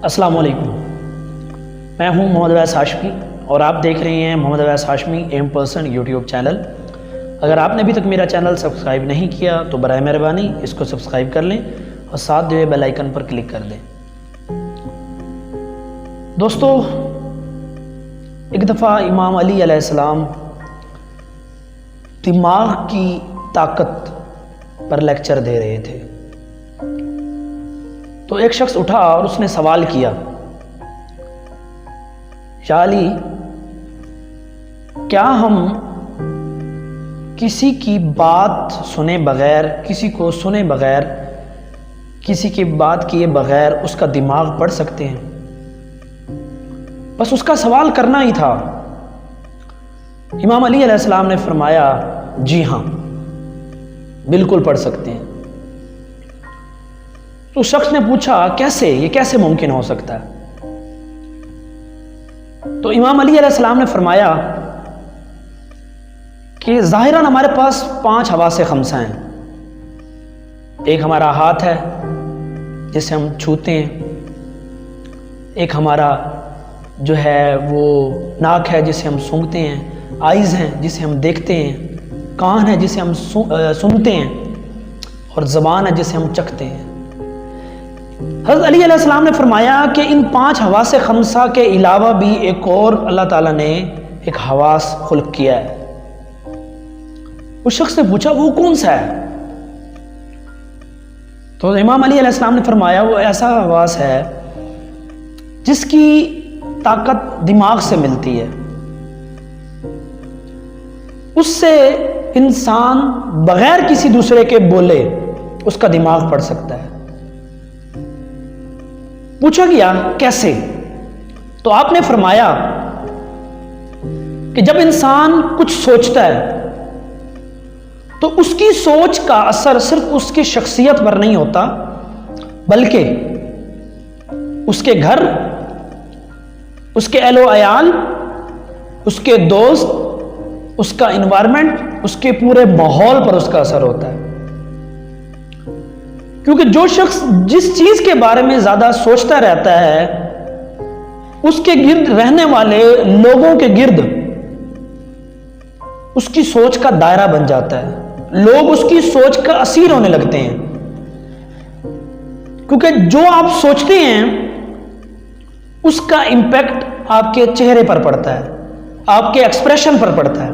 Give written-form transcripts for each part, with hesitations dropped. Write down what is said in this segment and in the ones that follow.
السلام علیکم، میں ہوں محمد اویس ہاشمی اور آپ دیکھ رہے ہیں Muhammad Owais Hashmi M person YouTube channel. اگر آپ نے ابھی تک میرا چینل سبسکرائب نہیں کیا تو برائے مہربانی اس کو سبسکرائب کر لیں اور ساتھ دیے بیل آئیکن پر کلک کر دیں۔ دوستو، ایک دفعہ امام علی علیہ السلام دماغ کی طاقت پر لیکچر دے رہے تھے، تو ایک شخص اٹھا اور اس نے سوال کیا، یا علی، کیا ہم کسی کی بات سنے بغیر، کسی کو سنے بغیر، کسی کی بات کیے بغیر اس کا دماغ پڑھ سکتے ہیں؟ بس اس کا سوال کرنا ہی تھا۔ امام علی علیہ السلام نے فرمایا، جی ہاں، بالکل پڑھ سکتے ہیں۔ تو شخص نے پوچھا، کیسے؟ یہ کیسے ممکن ہو سکتا ہے؟ تو امام علی علیہ السلام نے فرمایا کہ ظاہراً ہمارے پاس 5 حواس خمسہ ہیں۔ ایک ہمارا ہاتھ ہے جسے ہم چھوتے ہیں، ایک ہمارا جو ہے وہ ناک ہے جسے ہم سونگھتے ہیں، آئیز ہیں جسے ہم دیکھتے ہیں، کان ہے جسے ہم سنتے ہیں، اور زبان ہے جسے ہم چکھتے ہیں۔ حضرت علی علیہ السلام نے فرمایا کہ ان 5 حواس خمسہ کے علاوہ بھی ایک اور اللہ تعالیٰ نے ایک حواس خلق کیا ہے۔ اس شخص نے پوچھا، وہ کون سا ہے؟ تو امام علی علیہ السلام نے فرمایا، وہ ایسا حواس ہے جس کی طاقت دماغ سے ملتی ہے، اس سے انسان بغیر کسی دوسرے کے بولے اس کا دماغ پڑھ سکتا ہے۔ پوچھا گیا کیسے؟ تو آپ نے فرمایا کہ جب انسان کچھ سوچتا ہے تو اس کی سوچ کا اثر صرف اس کی شخصیت پر نہیں ہوتا، بلکہ اس کے گھر، اس کے اہل و عیال، اس کے دوست، اس کا انوائرمنٹ، اس کے پورے ماحول پر اس کا اثر ہوتا ہے۔ کیونکہ جو شخص جس چیز کے بارے میں زیادہ سوچتا رہتا ہے، اس کے گرد رہنے والے لوگوں کے گرد اس کی سوچ کا دائرہ بن جاتا ہے، لوگ اس کی سوچ کا اسیر ہونے لگتے ہیں۔ کیونکہ جو آپ سوچتے ہیں اس کا امپیکٹ آپ کے چہرے پر پڑتا ہے، آپ کے ایکسپریشن پر پڑتا ہے۔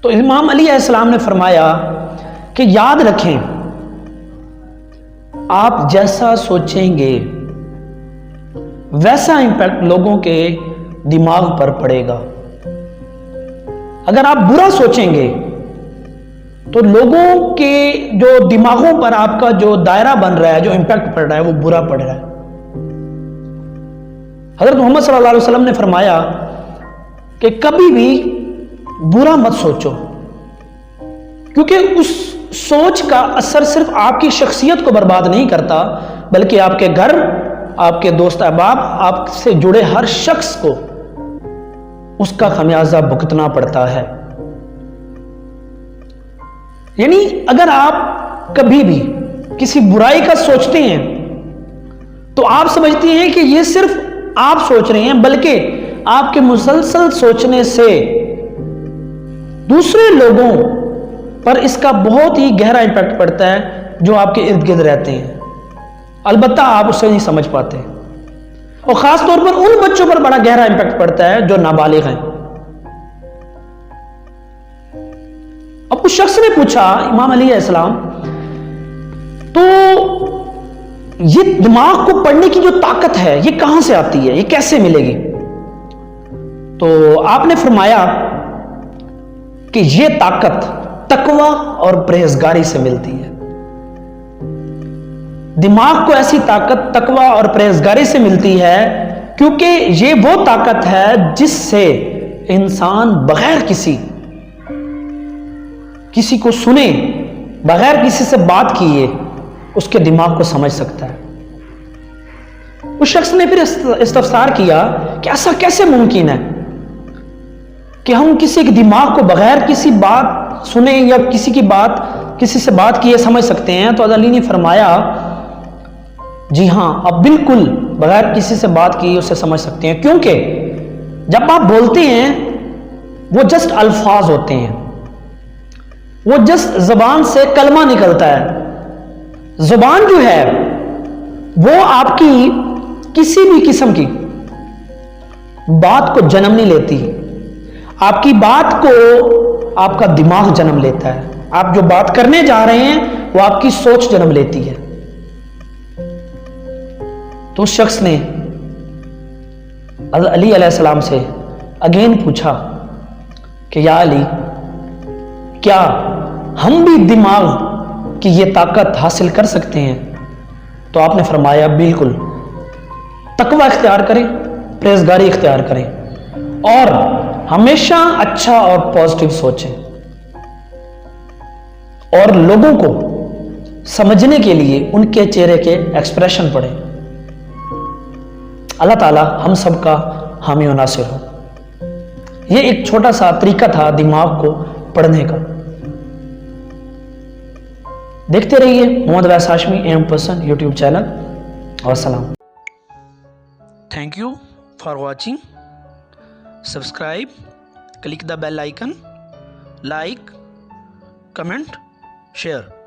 تو امام علی علیہ السلام نے فرمایا کہ یاد رکھیں، آپ جیسا سوچیں گے ویسا امپیکٹ لوگوں کے دماغ پر پڑے گا۔ اگر آپ برا سوچیں گے تو لوگوں کے جو دماغوں پر آپ کا جو دائرہ بن رہا ہے، جو امپیکٹ پڑ رہا ہے، وہ برا پڑ رہا ہے۔ حضرت محمد صلی اللہ علیہ وسلم نے فرمایا کہ کبھی بھی برا مت سوچو، کیونکہ اس سوچ کا اثر صرف آپ کی شخصیت کو برباد نہیں کرتا، بلکہ آپ کے گھر، آپ کے دوست احباب، آپ سے جڑے ہر شخص کو اس کا خمیازہ بھگتنا پڑتا ہے۔ یعنی اگر آپ کبھی بھی کسی برائی کا سوچتے ہیں تو آپ سمجھتے ہیں کہ یہ صرف آپ سوچ رہے ہیں، بلکہ آپ کے مسلسل سوچنے سے دوسرے لوگوں پر اس کا بہت ہی گہرا امپیکٹ پڑتا ہے جو آپ کے ارد گرد رہتے ہیں، البتہ آپ اسے نہیں سمجھ پاتے، اور خاص طور پر ان بچوں پر بڑا گہرا امپیکٹ پڑتا ہے جو نابالغ ہیں۔ اب اس شخص نے پوچھا، امام علی علیہ السلام، تو یہ دماغ کو پڑھنے کی جو طاقت ہے یہ کہاں سے آتی ہے، یہ کیسے ملے گی؟ تو آپ نے فرمایا کہ یہ طاقت تقویٰ اور پرہیزگاری سے ملتی ہے۔ دماغ کو ایسی طاقت تقویٰ اور پرہیزگاری سے ملتی ہے کیونکہ یہ وہ طاقت ہے جس سے انسان بغیر کسی کو سنے، بغیر کسی سے بات کیے اس کے دماغ کو سمجھ سکتا ہے۔ اس شخص نے پھر استفسار کیا کہ ایسا کیسے ممکن ہے کہ ہم کسی کے دماغ کو بغیر کسی بات سنے یا کسی سے بات کیے سمجھ سکتے ہیں؟ تو حضرت علی نے فرمایا جی ہاں، آپ بالکل بغیر کسی سے بات کیے اسے سمجھ سکتے ہیں، کیونکہ جب آپ بولتے ہیں وہ جسٹ الفاظ ہوتے ہیں، وہ جسٹ زبان سے کلمہ نکلتا ہے۔ زبان جو ہے وہ آپ کی کسی بھی قسم کی بات کو جنم نہیں لیتی، آپ کی بات کو آپ کا دماغ جنم لیتا ہے، آپ جو بات کرنے جا رہے ہیں وہ آپ کی سوچ جنم لیتی ہے۔ تو اس شخص نے حضرت علی علیہ السلام سے اگین پوچھا کہ یا علی، کیا ہم بھی دماغ کی یہ طاقت حاصل کر سکتے ہیں؟ تو آپ نے فرمایا بالکل، تقوی اختیار کریں، پرہیزگاری اختیار کریں، اور ہمیشہ اچھا اور پازیٹیو سوچیں، اور لوگوں کو سمجھنے کے لیے ان کے چہرے کے ایکسپریشن پڑھیں۔ اللہ تعالی ہم سب کا حامی و ناصر ہو۔ یہ ایک چھوٹا سا طریقہ تھا دماغ کو پڑھنے کا۔ دیکھتے رہیے محمد ویس ہاشمی AM% یوٹیوب چینل، اور سلام۔ Thank you for watching, subscribe, click the bell icon, like, comment, share.